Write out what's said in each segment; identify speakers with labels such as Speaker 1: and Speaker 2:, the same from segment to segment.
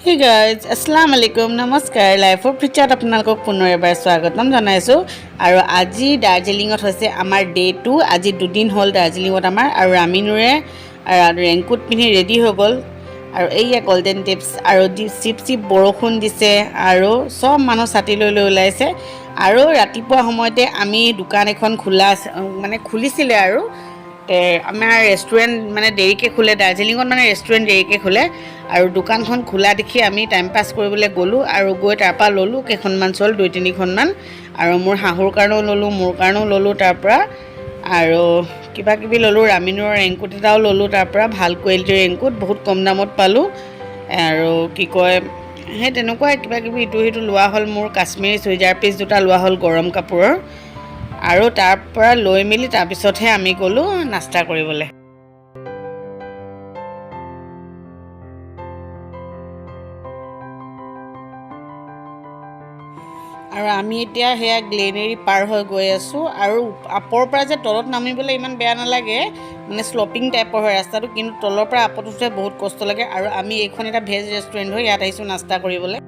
Speaker 1: Hey guys, Assalamu alaikum, namaskar. Life of Richa আপোনালোকক পুনৰ এবাৰ স্বাগতম জনাইছো আৰু আজি দাৰ্জিলিঙত হৈছে আমাৰ ডে 2 আজি দুদিন হ'ল দাৰ্জিলিঙত আমাৰ আৰু ৰামিনুৰে ৰেইনকোট পিন্ধি ৰেডি হৈ গ'ল আৰু এইয়া গোল্ডেন টিপস আৰু চিপ বৰষুণ দিছে আৰু সব মানুহ ছাতি লৈ ওলাইছে আৰু ৰাতিপুৱা সময়তে আমি দোকান এখন খুলিছিলে আৰু আমাৰ ৰেষ্টুৰেণ্ট মানে দেৰিকে খুলে দাৰ্জিলিঙত মানে ৰেষ্টুৰেণ্ট দেৰিকে খুলে আৰু দোকানখন খোলা দেখি আমি টাইম পাছ কৰিবলৈ গ'লোঁ আৰু গৈ তাৰপৰা ল'লোঁ কেইখনমান চল 2-3খনমান আৰু মোৰ শাহুৰ কাৰণেও ল'লোঁ মোৰ কাৰণেও ল'লোঁ তাৰপৰা আৰু কিবা কিবি ল'লোঁ ৰামিনুৰ ৰেইনকোট এটাও ল'লোঁ তাৰপৰা ভাল কোৱালিটিৰ ৰেইনকোট বহুত কম দামত পালোঁ আৰু কি কয় সেই তেনেকুৱা কিবা কিবি ইটো সিটো লোৱা হ'ল মোৰ কাশ্মীৰী চুইজাৰ পিচ দুটা লোৱা হ'ল গৰম কাপোৰৰ আৰু তাৰপৰা লৈ মেলি তাৰপিছতহে আমি গ'লোঁ নাস্তা কৰিবলৈ আৰু আমি এতিয়া হেয়া গ্লেনেৰী পাৰ হৈ গৈ আছোঁ আৰু আপৰ পৰা যে তলত নামিবলৈ ইমান বেয়া নালাগে মানে স্লপিং টাইপৰ হয় ৰাস্তাটো কিন্তু তলৰ পৰা আপত উঠোতে বহুত কষ্ট লাগে আৰু আমি এইখন এটা ভেজ ৰেষ্টুৰেণ্ট হয় ইয়াত আহিছোঁ নাস্তা কৰিবলৈ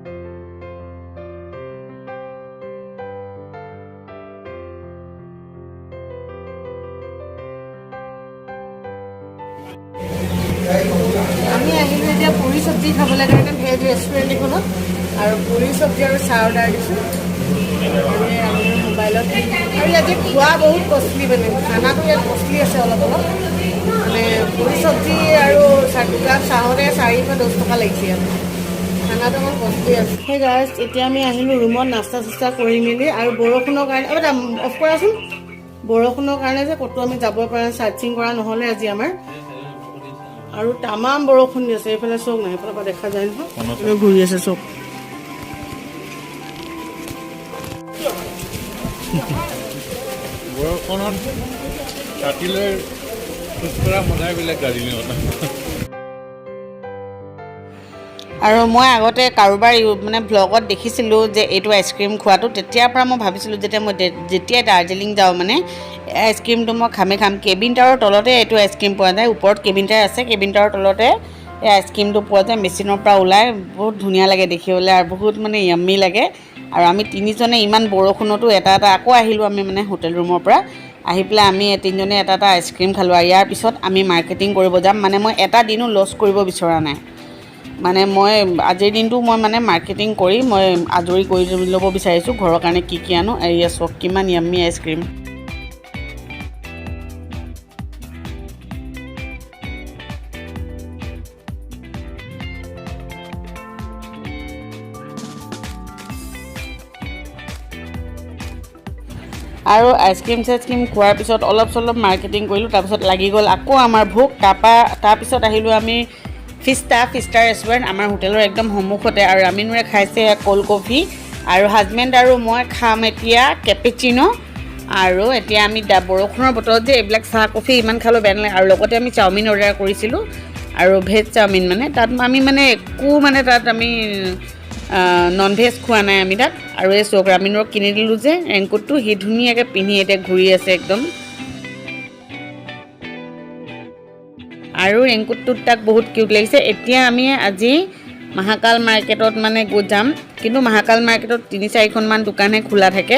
Speaker 1: আমি আহিলোঁ এতিয়া পুৰি চব্জি খাবলৈ কাৰণে ভেজ ৰেষ্টুৰেণ্ট এখনত আৰু পুৰি চব্জি আৰু চাহ অৰ্ডাৰ দিছোঁ মোবাইলত আৰু ইয়াতে খোৱা বহুত কষ্টলি মানে খানাটো ইয়াত কষ্টলি আছে অলপ মানে পুৰি চব্জি আৰু চাহতে 410 টকা লাগিছে ইয়াত খানাটো অকণ কষ্টলি আছে সেই গাইজ এতিয়া আমি আহিলোঁ ৰুমত নাস্তা চাস্তা কৰি মেলি আৰু বৰষুণৰ কাৰণে অফ কৰাচোন বৰষুণৰ কাৰণে যে ক'তো আমি যাব পৰা চাৰ্চিং কৰা নহ'লে আজি আমাৰ আৰু তামাম বৰষুণ দি আছে এইফালে চক নাই এইফালৰ পৰা দেখা যায় নহয় ঘূৰি আছে চক
Speaker 2: বৰষুণত ৰাতিলৈ খোজ কঢ়া মজাই বেলেগ দাৰ্জিলিঙত
Speaker 1: আৰু মই আগতে কাৰোবাৰ মানে ব্লগত দেখিছিলোঁ যে এইটো আইচক্ৰীম খোৱাটো তেতিয়াৰ পৰা মই ভাবিছিলোঁ যেতিয়াই দাৰ্জিলিং যাওঁ মানে আইচক্ৰীমটো মই খাম কেবিন টাৱাৰৰ তলতে এইটো আইচক্ৰীম পোৱা যায় ওপৰত কেবিন টাৱাৰ আছে কেবিন টাৱাৰৰ তলতে এই আইচক্ৰীমটো পোৱা যায় মেচিনৰ পৰা ওলাই বহুত ধুনীয়া লাগে দেখিবলৈ আৰু বহুত মানে য়াম্মি লাগে আৰু আমি তিনিজনে ইমান বৰষুণতো এটা আকৌ আহিলোঁ আমি মানে হোটেল ৰুমৰ পৰা আহি পেলাই আমি তিনিজনে এটা আইচক্ৰীম খালোঁ আৰু ইয়াৰ পিছত আমি মাৰ্কেটিং কৰিব যাম মানে মই এটা দিনো লছ কৰিব বিচৰা নাই মানে মই আজিৰ দিনটো মই মানে মাৰ্কেটিং কৰি মই আজৰি কৰি ল'ব বিচাৰিছোঁ ঘৰৰ কাৰণে কি আনো এয়া চক কিমান য়াম্মি আইচক্ৰীম আৰু আইচক্ৰীম খোৱাৰ পিছত অলপ চলপ মাৰ্কেটিং কৰিলোঁ তাৰপিছত লাগি গ'ল আকৌ আমাৰ ভোক তাৰপিছত আহিলোঁ আমি ফিষ্টা ৰেষ্টুৰেণ্ট আমাৰ হোটেলৰ একদম সন্মুখতে আৰু ৰামিনুৰে খাইছে ক'ল্ড কফি আৰু হাজবেণ্ড আৰু মই খাম এতিয়া কেপেচিনো আৰু এতিয়া আমি বৰষুণৰ বতৰত যে এইবিলাক চাহ কফি ইমান খালোঁ বেয়া নালাগে আৰু লগতে আমি চাওমিন অৰ্ডাৰ কৰিছিলোঁ আৰু ভেজ চাওমিন মানে তাত আমি মানে একো মানে তাত আমি নন ভেজ খোৱা নাই আমি তাত আৰু এই চক ৰামিনুৰক কিনি দিলোঁ যে ৰেইনকোটটো সি ধুনীয়াকৈ পিন্ধি এতিয়া ঘূৰি আছে একদম আৰু ৰেইনকোটটোত তাক বহুত কিউট লাগিছে এতিয়া আমি আজি মহাকাল মাৰ্কেটত মানে যাম কিন্তু মহাকাল মাৰ্কেটত 3-4খনমান দোকানহে খোলা থাকে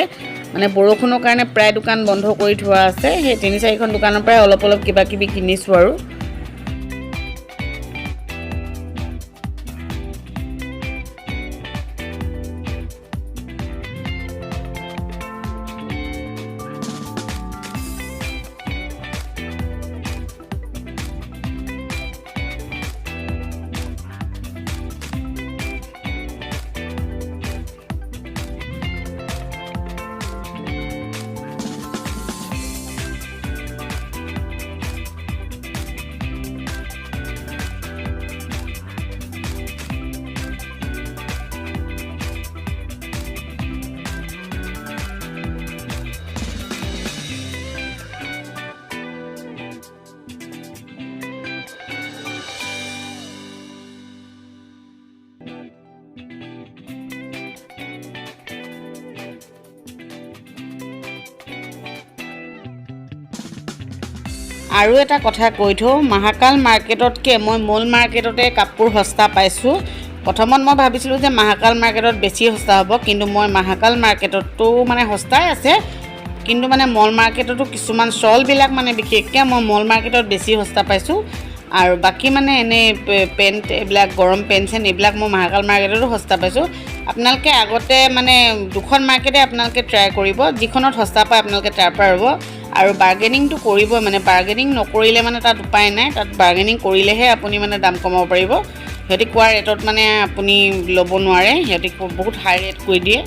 Speaker 1: মানে বৰষুণৰ কাৰণে প্ৰায় দোকান বন্ধ কৰি থোৱা আছে সেই 3-4খন দোকানৰ পৰাই অলপ কিবা কিবি কিনিছোঁ আৰু আৰু এটা কথা কৈ থওঁ মহাকাল মাৰ্কেটতকৈ মই মল মাৰ্কেটতে কাপোৰ সস্তা পাইছোঁ প্ৰথমত মই ভাবিছিলোঁ যে মহাকাল মাৰ্কেটত বেছি সস্তা হ'ব, কিন্তু মই মহাকাল মাৰ্কেটতো মানে সস্তাই আছে, কিন্তু মানে মল মাৰ্কেটতো কিছুমান শ্বলবিলাক মানে বিশেষকৈ মই মল মাৰ্কেটত বেছি সস্তা পাইছোঁ। আৰু বাকী মানে এনেই পেণ্ট এইবিলাক গৰম পেণ্ট চেণ্ট এইবিলাক মই মহাকাল মাৰ্কেটতো সস্তা পাইছোঁ। আপোনালোকে আগতে মানে দুখন মাৰ্কেটে আপোনালোকে ট্ৰাই কৰিব, যিখনত সস্তা পায় আপোনালোকে তাৰ পৰা ল'ব। আৰু বাৰ্গেনিংটো কৰিবই, মানে বাৰ্গেনিং নকৰিলে মানে তাত উপায় নাই, তাত বাৰ্গেনিং কৰিলেহে আপুনি মানে দাম কমাব পাৰিব। সিহঁতি কোৱা ৰেটত মানে আপুনি ল'ব নোৱাৰে, সিহঁতি বহুত হাই ৰেট কৰি দিয়ে।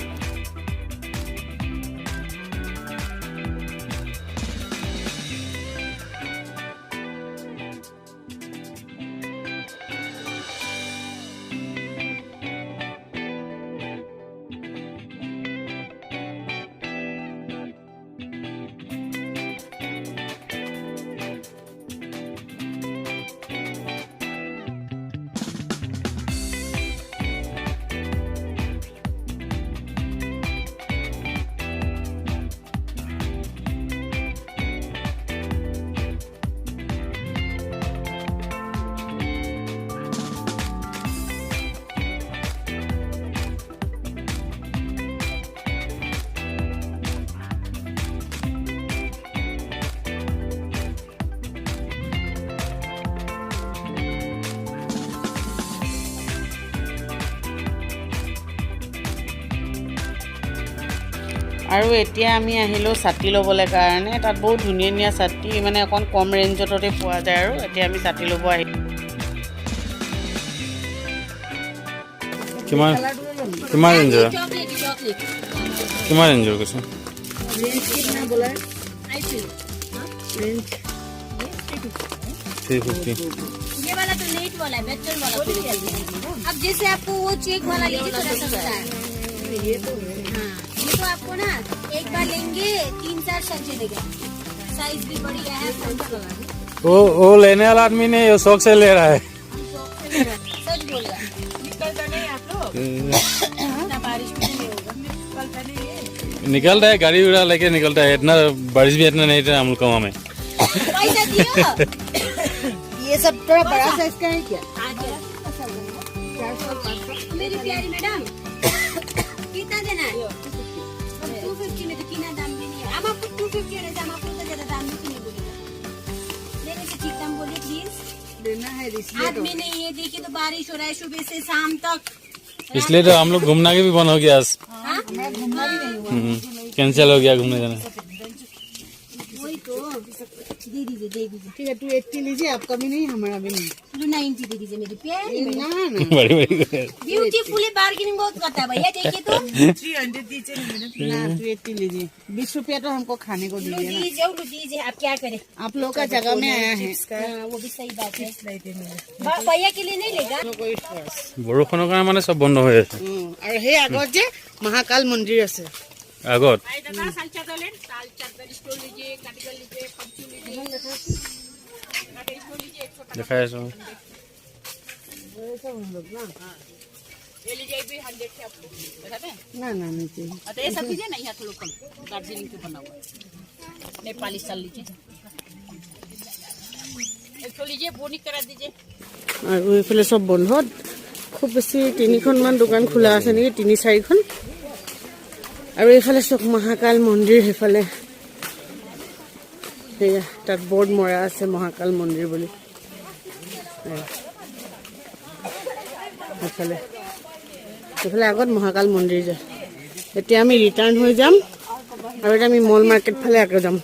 Speaker 1: আৰু এতিয়া আমি আহিলোঁ ছাতি ল'বলৈ কাৰণে। তাত বহুত ধুনীয়া ধুনীয়া ছাতি মানে অকণ কম ৰেঞ্জতে পোৱা যায়, আৰু এতিয়া আমি ছাতি ল'ব আহিলোঁ।
Speaker 2: কিমান ৰেঞ্জৰ? কিমান ৰেঞ্জৰ কৈছে?
Speaker 3: ये वाला तो नेट वाला है, वेक्टर वाला। अब जैसे आपको वो चेक वाला लीजिए थोड़ा सा होता है। ये तो आपको ना एक बार लेंगे 3-4 साल चलेगा, साइज भी बढ़िया है।
Speaker 2: वो लेने वाला आदमी नहीं, वो शौक से ले रहा है।
Speaker 3: सच बोल रहा है। निकलता नहीं आप लोग, बारिश में नहीं होगा, निकलता नहीं है।
Speaker 2: निकलता है, गाड़ी उड़ा लेके निकलता है। इतना बारिश भी इतना नहीं था हम लोग गाँव में।
Speaker 3: पैसा दियो।
Speaker 1: ये सब थोड़ा बड़ा साइज का है क्या?
Speaker 3: मेरी प्यारी मैडम कितना देना है? 250 में तो कितना दाम भी नहीं है। हम आपको 250 देते, हम आपको तो ज्यादा दाम भी नहीं बोलेगा। मेरे से ठीक दाम बोलिए प्लीज।
Speaker 1: देना है
Speaker 3: आदमी नहीं है, देखिए तो बारिश हो रहा है सुबह से शाम तक।
Speaker 2: इसलिए तो हम लोग घूमना के भी बंद हो गया आज।
Speaker 3: घूमना भी नहीं हुआ,
Speaker 2: कैंसिल हो गया घूमने जाना।
Speaker 3: वही तो दे दीजिए।
Speaker 1: ठीक है, 280 लीजिए, आपका भी नहीं हमारा भी नहीं।
Speaker 3: 290 दे दीजिए मेरी प्यारी मैडम।
Speaker 1: ना
Speaker 2: बड़ी
Speaker 3: ब्यूटीफुल बार्गेनिंग बहुत करता है भैया, देखिए तो।
Speaker 1: 300 दीजिए ना, 280 लीजिए। 20 रुपया तो हमको खाने को दीजिए ना।
Speaker 3: दीजिए, आप क्या करें,
Speaker 1: आप लोग का जगह में आया है।
Speaker 3: वो भी सही बात है। भैया के लिए नहीं लेगा।
Speaker 2: বৰষুণৰ কাৰণে মানে চব বন্ধ হৈ আছে।
Speaker 1: আৰু সেই আগত যে মহাকাল মন্দিৰ আছে
Speaker 2: আগত দেখাই আছো।
Speaker 1: ना ना नीचे
Speaker 3: तो ये सब लीजिए ना, यहाँ तो लोकल दार्जिलिंग के बना हुआ है, नेपाली स्टाइल लीजिए। एक तो लीजिए, बोनी करा दीजिए।
Speaker 1: আৰু এইফালে চব বন্ধ, খুব বেছি 3খনমান দোকান খোলা আছে নেকি, 3-4খন। আৰু এইফালে চব মহাকাল মন্দিৰ, সেইফালে সেয়া তাত বৰ্ড মৰা আছে মহাকাল মন্দিৰ বুলি। সেইফালে আগত মহাকাল মন্দিৰ যায়। এতিয়া আমি ৰিটাৰ্ণ হৈ যাম, আৰু এতিয়া আমি মল মাৰ্কেট ফালে আকৌ যাম।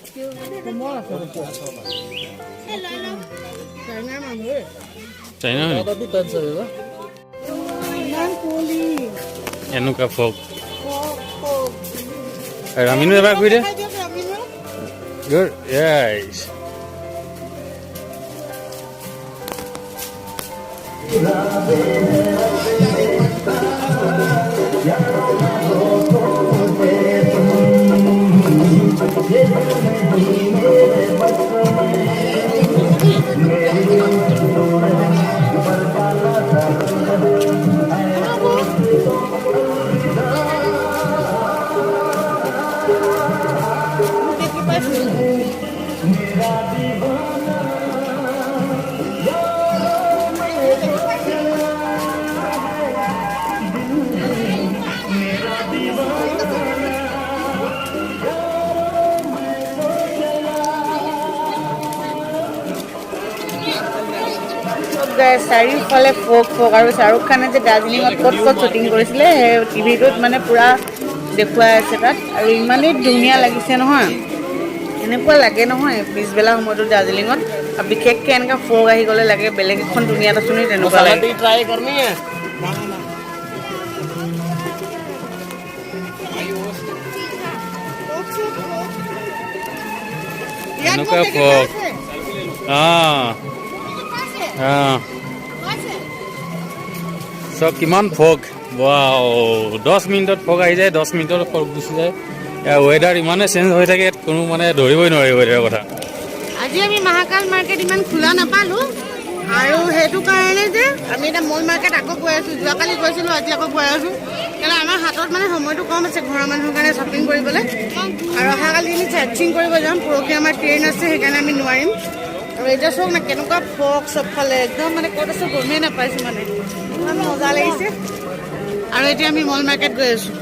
Speaker 2: চাইনা এনেকুৱা ফগ ৰামিনো এবাৰ ঘূৰি দে। Good. Yes.
Speaker 1: চাৰিওফালে ফক আৰু শ্বাহৰুখ খানে যে দাৰ্জিলিঙত ক'ত শ্বুটিং কৰিছিলে সেই টিভিটোত মানে পূৰা দেখুৱাই আছে তাত আৰু ইমানেই ধুনীয়া লাগিছে নহয় এনেকুৱা লাগে নহয় পিছবেলা সময়তো দাৰ্জিলিঙত আৰু বিশেষকৈ এনেকৈ ফগ আহি গ'লে লাগে বেলেগ এখন দুনিয়াত আছোঁ নি তেনেকুৱা লাগে
Speaker 2: ট্ৰাই কৰনি এনেকুৱা ফগ চব কিমান ফগ ৱাও 10 মিনিটত ফগ আহি যায় 10 মিনিটত ফগ গুচি যায় ৱেডাৰ ইমানে চেঞ্জ হৈ থাকে কোনো মানে ধৰিবই নোৱাৰে ৱেডাৰৰ কথা
Speaker 1: আজি আমি মহাকাল মাৰ্কেট ইমান খোলা নাপালোঁ আৰু সেইটো কাৰণে যে আমি এটা মল মাৰ্কেট আকৌ গৈ আছোঁ যোৱাকালি গৈছিলোঁ আজি আকৌ গৈ আছোঁ কাৰণ আমাৰ হাতত মানে সময়টো কম আছে ঘৰৰ মানুহৰ কাৰণে শ্বপিং কৰিবলৈ আৰু অহাকালি আমি চাৰ্চিং কৰিব যাম পৰহি আমাৰ ট্ৰেইন আছে সেইকাৰণে আমি নোৱাৰিম আৰু এতিয়া চাওক না কেনেকুৱা ফগ চবফালে একদম মানে ক'ত আছোঁ গমেই নাপাইছোঁ মানে ইমান মজা লাগিছে আৰু এতিয়া আমি মল মাৰ্কেট গৈ আছোঁ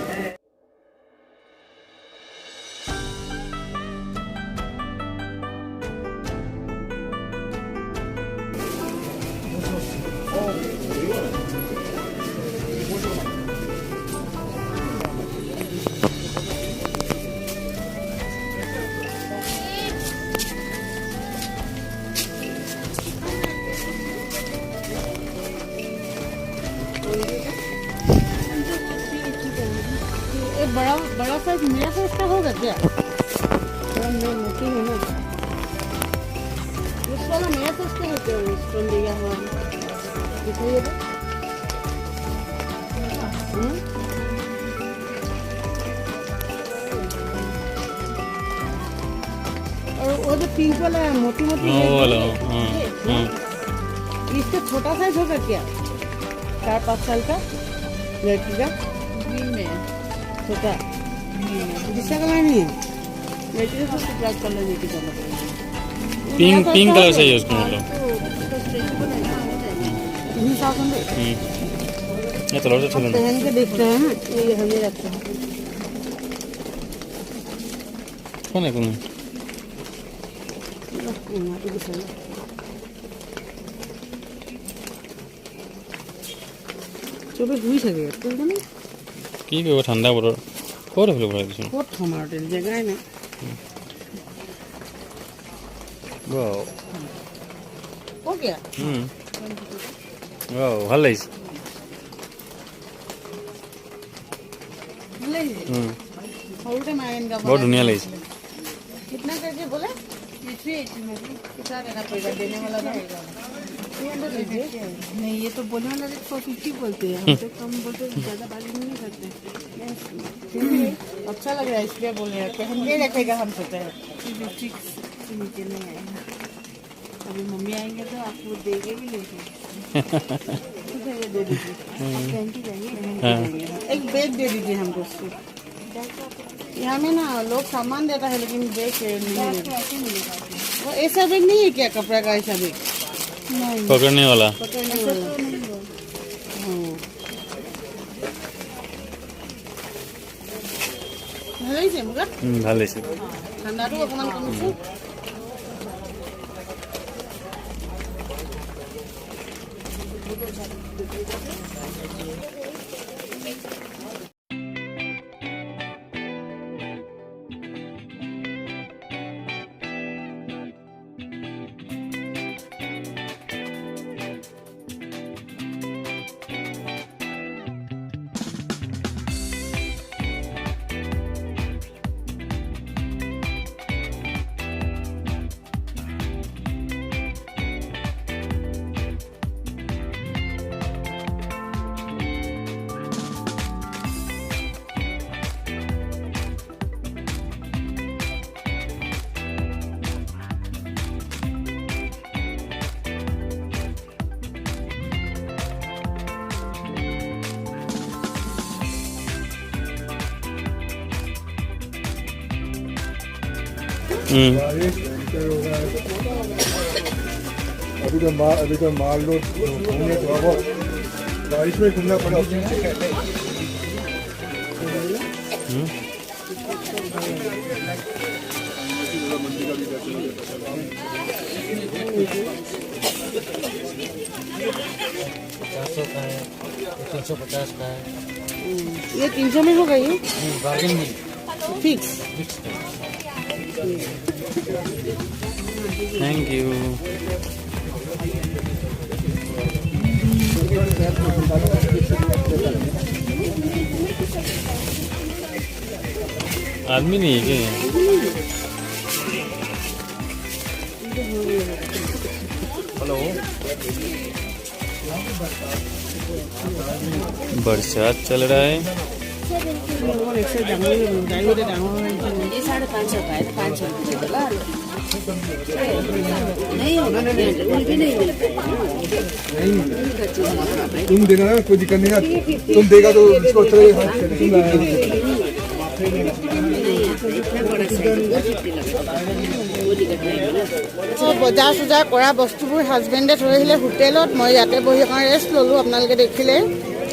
Speaker 1: बड़ा साइज मेरा साइज का होगा क्या मोटी है ना इस वाला मेरा साइज का है क्या स्टोन दिया हुआ दिखाइए और वो जो पिंक वाला है मोटी इसका छोटा साइज होगा क्या 4-5 साल का लड़की का छोटा दिशा कलर नहीं है लड़की को तो ब्लैक कलर लेके जाना पड़ेगा
Speaker 2: पिंक कलर चाहिए उसको मतलब ये चलो तो चलो
Speaker 1: पहन के देखते हैं ना ये हमें रखते हैं
Speaker 2: कौन है
Speaker 1: চবে ঘুৰি থাকে
Speaker 2: কি কৰিব ঠাণ্ডা বতৰ ক'ত আহিলে ভৰাই দিছোঁ
Speaker 1: ক'ত থম আৰু জেগাই নাই
Speaker 2: ভাল লাগিছে
Speaker 1: সৰুতে মায়েনগা
Speaker 2: বৰ ধুনীয়া লাগিছে
Speaker 1: कितना करके बोले कितना देना पड़ेगा देने वाला रहेगा नहीं ये तो बोलने वाला 450 बोलते हैं हम तो कम बोलते ज़्यादा बार्गेनिंग नहीं करते अच्छा लग रहा है इसलिए बोल रहे हैं पहन के रखेगा हम सोचते हैं नीचे नहीं आएगा अभी मम्मी आएंगे तो आपको देंगे भी लेके दे दीजिए पहन के जाइए एक बैग दे दीजिए हमको यहाँ में ना लोग सामान देता है लेकिन बैग नहीं वो ऐसा बैग नहीं है क्या कपड़ा का ऐसा बैग
Speaker 2: पकड़ने वाला ভাল লাগিছে
Speaker 1: ঠাণ্ডাটো অকণমান কমিছে
Speaker 4: अभी तो माल लो घूमने तो बारिश में घूमना पड़ा
Speaker 2: 400 का है, 350 का है।
Speaker 1: ये 300 में होगा ये
Speaker 2: बार्गेन मिल
Speaker 1: फिक्स।
Speaker 2: फिक्स है। Thank you. आदमी नहीं है क्या? हेलो, बरसात चल रहा है।
Speaker 3: ये 550 का है, 500 नहीं होगा, बिल्कुल भी नहीं मिलता।
Speaker 4: तुम देना ना, कोई दिक्कत नहीं है। तुम देगा तो इसको अच्छा लगेगा।
Speaker 1: বজাৰ চজাৰ কৰা বস্তুবোৰ হাজবেণ্ডে থৈ আহিলে হোটেলত, মই ইয়াতে বহি অকণ ৰেষ্ট ল'লোঁ, আপোনালোকে দেখিলে।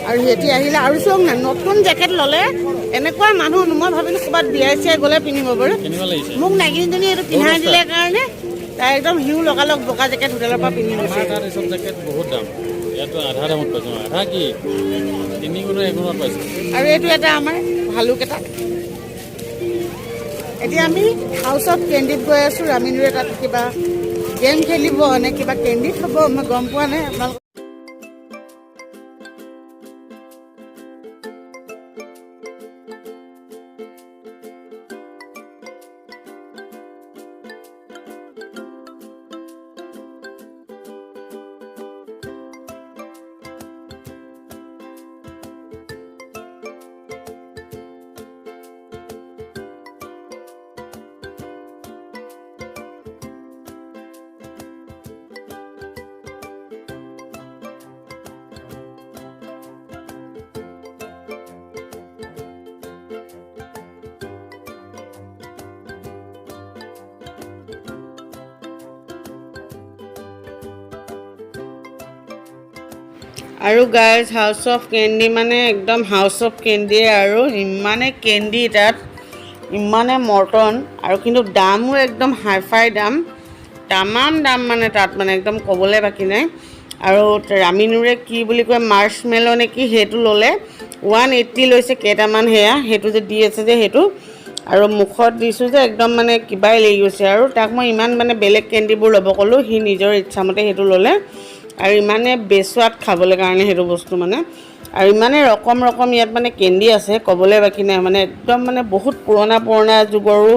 Speaker 1: আৰু সিহঁতি আহিলে আৰু চাওক না, নতুন জেকেট ল'লে। এনেকুৱা মানুহ মই ভাবিলোঁ ক'ৰবাত বিয়াই চিয়াই গ'লে পিন্ধিব বাৰু। মোক নাগিনজনী এইটো পিন্ধাই দিলে কাৰণে তাই একদম হিউ লগালগ বগা জেকেট হোটেলৰ পৰা পিন্ধি গৈছে।
Speaker 2: এইসব জেকেট বহুত দাম, ইয়াতো আধা দামত পাইছোঁ। আধা কি 3 গুণ 1 গুণত পাইছোঁ।
Speaker 1: আৰু এইটো এটা আমাৰ ভালুক এটা। এতিয়া আমি হাউচ অফ কেণ্ডিত গৈ আছোঁ। ৰামিনুৰে তাত কিবা গেম খেলিব নে কিবা কেণ্ডি খাব, মই গম পোৱা নাই। আপোনালোক আৰু গাইজ হাউচ অফ কেণ্ডি মানে একদম হাউচ অফ কেণ্ডিয়ে আৰু ইমানে কেণ্ডি তাত, ইমানে মৰ্টন আৰু কিন্তু দামো একদম হাই ফাই দাম, তামাম দাম মানে তাত মানে একদম ক'বলৈ বাকী নাই। আৰু ৰামিনুৰে কি বুলি কয় মাৰ্চমেলো নে কি সেইটো ল'লে 180 লৈছে কেইটামান, সেয়া সেইটো যে দি আছে যে সেইটো। আৰু মুখত দিছোঁ যে একদম মানে কিবাই লাগি গৈছে। আৰু তাক মই ইমান মানে বেলেগ কেণ্ডিবোৰ ল'ব ক'লোঁ, সি নিজৰ ইচ্ছামতে সেইটো ল'লে। আৰু ইমানে বেচোৱাত খাবলৈ কাৰণে সেইটো বস্তু মানে, আৰু ইমানে ৰকম ৰকম ইয়াত মানে কেণ্ডি আছে ক'বলৈ বাকী নাই মানে, একদম মানে বহুত পুৰণা যুগৰো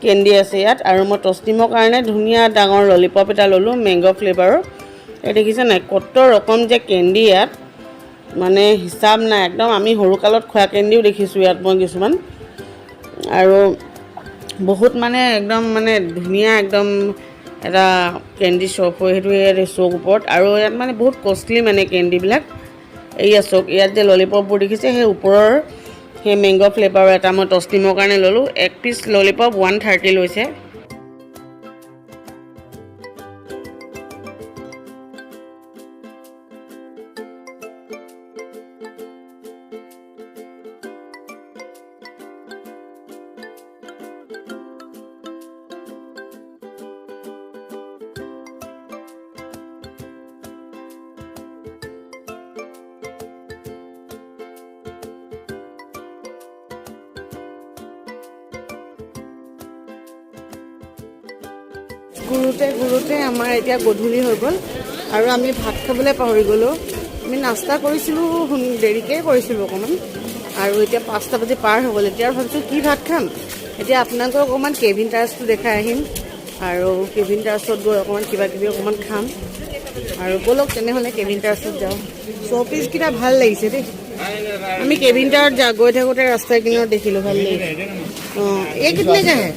Speaker 1: কেণ্ডি আছে ইয়াত। আৰু মই টষ্টিমৰ কাৰণে ধুনীয়া ডাঙৰ ললিপপ এটা ল'লোঁ মেংগ' ফ্লেভাৰৰ। এই দেখিছে নাই কত ৰকম যে কেণ্ডি ইয়াত, মানে হিচাপ নাই। একদম আমি সৰুকালত খোৱা কেণ্ডিও দেখিছোঁ ইয়াত মই কিছুমান। আৰু বহুত মানে একদম মানে ধুনীয়া একদম এটা কেণ্ডি শ্বপ হয়, সেইটো ইয়াত চৌক ওপৰত। আৰু ইয়াত মানে বহুত কষ্টলি মানে কেণ্ডিবিলাক। এইয়া চৌক ইয়াত যে ললিপপবোৰ দেখিছে, সেই ওপৰৰ সেই মেংগ' ফ্লেভাৰৰ এটা মই টষ্টিমৰ কাৰণে ল'লোঁ। 1 পিচ ললিপপ 130 লৈছে। ঘূৰোঁতে আমাৰ এতিয়া গধূলি হৈ গ'ল আৰু আমি ভাত খাবলৈ পাহৰি গ'লোঁ। আমি নাস্তা কৰিছিলোঁ, দেৰিকৈ কৰিছিলোঁ অকণমান। আৰু এতিয়া 5টা বাজি পাৰ হৈ গ'ল। এতিয়া আৰু ভাবিছোঁ কি ভাত খাম। এতিয়া আপোনালোকক অকণমান কেভিনটাৰ্ছটো দেখাই আহিম, আৰু কেভিনটাৰ্ছত গৈ অকণমান কিবাকিবি অকণমান খাম। আৰু ব'লক তেনেহ'লে কেভিনটাৰ্ছত যাওঁ। শ্ব'পিচকেইটা ভাল লাগিছে দেই। আমি কেভিনটাৰত গৈ থাকোঁতে ৰাস্তাৰ কিনাৰত দেখিলোঁ, ভাল লাগিছে। অঁ, এই কিতনে কা হে?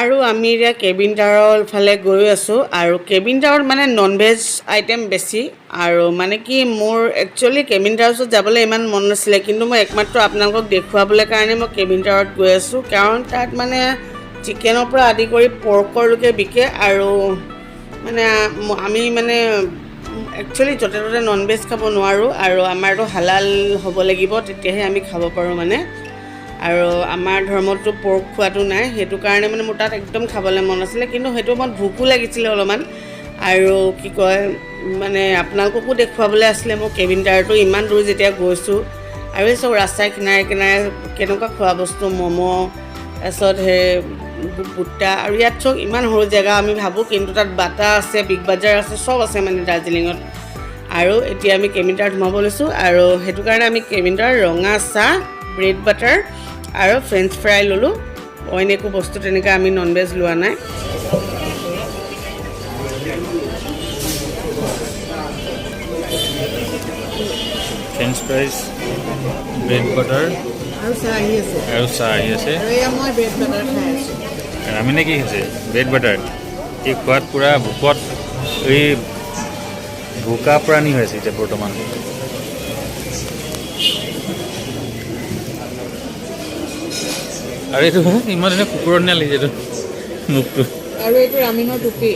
Speaker 1: আৰু আমি এতিয়া কেভিনটাৰৰ ফালে গৈ আছোঁ। আৰু কেভিনটাৰত মানে নন ভেজ আইটেম বেছি। আৰু মানে কি মোৰ একচুৱেলি কেভিনটাৰ্ছত যাবলৈ ইমান মন নাছিলে, কিন্তু মই একমাত্ৰ আপোনালোকক দেখুৱাবলৈ কাৰণে মই কেভিনটাৰত গৈ আছোঁ। কাৰণ তাত মানে চিকেনৰ পৰা আদি কৰি পৰ্কৰলৈকে বিকে। আৰু মানে আমি মানে একচুৱেলি য'তে ত'তে নন ভেজ খাব নোৱাৰোঁ, আৰু আমাৰতো হালাল হ'ব লাগিব, তেতিয়াহে আমি খাব পাৰোঁ মানে। আৰু আমাৰ ধৰ্মতো পৰ্ক খোৱাটো নাই, সেইটো কাৰণে মানে মোৰ তাত একদম খাবলৈ মন আছিলে, কিন্তু সেইটো সময়ত ভোকো লাগিছিলে অলপমান। আৰু কি কয় মানে আপোনালোককো দেখুৱাবলৈ আছিলে মোৰ কেভিনটাৰটো ইমান দূৰ যেতিয়া গৈছোঁ। আৰু এই চব ৰাস্তাৰ কিনাৰে কিনাৰে কেনেকুৱা খোৱা বস্তু ম'ম' তাৰপিছত বুট্টা, আৰু ইয়াত চব ইমান সৰু জেগা আমি ভাবোঁ, কিন্তু তাত বাটা আছে, বিগ বাজাৰ আছে, চব আছে মানে দাৰ্জিলিঙত। আৰু এতিয়া আমি কেভিনটাৰত সোমাব লৈছোঁ, আৰু সেইটো কাৰণে আমি কেভিনটাৰ ৰঙা চাহ, ব্ৰেড বাটাৰ আৰু ফ্ৰেঞ্চ ফ্ৰাই ল'লোঁ। অইন একো বস্তু তেনেকৈ আমি নন ভেজ লোৱা নাই।
Speaker 2: ফ্ৰেঞ্চ ফ্ৰাইজ, ব্ৰেড বাটাৰ
Speaker 1: আৰু চাহ আহি আছে, আৰু এয়া মই ব্ৰেড বাটাৰ খাই আছোঁ।
Speaker 2: আমি নে কি হৈছে ব্ৰেড বাটাৰ এই খোৱাত পূৰা ভোকত এই ভোকা প্ৰাণী হৈ আছে এতিয়া বৰ্তমান। আৰু এইটো ইমান ধুনীয়া কুকুৰৰ নিচিনা লাগিছে এইটো মুখটো।
Speaker 1: আৰু এইটো ৰামিনৰ টুপি।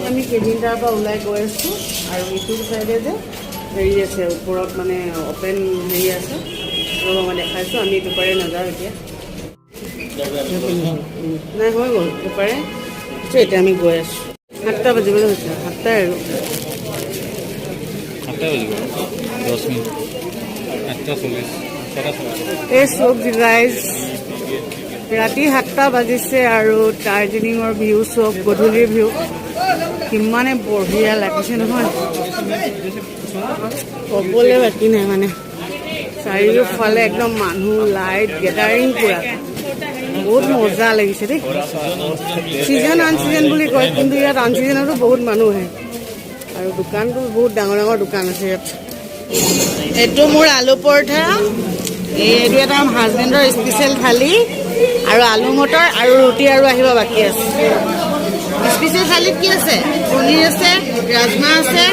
Speaker 1: আমি কেভিনটাৰ পৰা ওলাই গৈ আছোঁ, আৰু ইটো চাইডে যে হেৰি আছে, ওপৰত মানে অপেন হেৰি আছে, মই দেখাইছোঁ। আমি দুপাৰে নাযাওঁ এতিয়া, নাই হৈ গ'ল দুপাৰে। এতিয়া আমি গৈ আছোঁ, 7টা বাজিবলৈ হৈছে, 7টাই আৰু
Speaker 2: 7টা বাজিব 10 মিনিট, 8:40,
Speaker 1: এই চব গাইজ ৰাতি 7টা বাজিছে, আৰু দাৰ্জিলিঙৰ ভিউ চব গধূলিৰ ভিউ কিমানে বঢ়িয়া লাগিছে নহয়, ক'বলৈ বাকী নাই মানে। চাৰিওফালে একদম মানুহ, লাইট, গেডাৰিং পূৰা বহুত মজা লাগিছে দেই। ছিজন আন ছিজন বুলি কয়, কিন্তু ইয়াত আন ছিজনতো বহুত মানুহ আহে, আৰু দোকানটো বহুত ডাঙৰ ডাঙৰ দোকান আছে ইয়াত। এইটো মোৰ আলু পৰঠা, এইটো এটা হাজবেণ্ডৰ স্পেচিয়েল থালি, আৰু আলু মটৰ আৰু ৰুটি আৰু আহিব বাকী আছে। স্পেচিয়েল থালিত কি আছে? পনীৰ আছে, ৰাজমাহ আছে,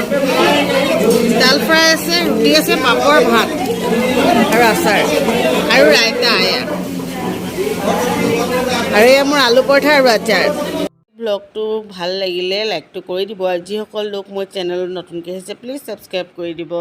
Speaker 1: দাল ফ্ৰাই আছে, ৰুটি আছে, পাপৰ, ভাত আৰু আচাৰ আৰু ৰাইতা। আৰু এয়া মোৰ আলু পৰঠা আৰু আচাৰ। ব্লগটো ভাল লাগিলে লাইকটো কৰি দিব, আৰু যিসকল লোক মোৰ চেনেলত নতুনকৈ আহিছে প্লিজ ছাবস্ক্ৰাইব কৰি দিব।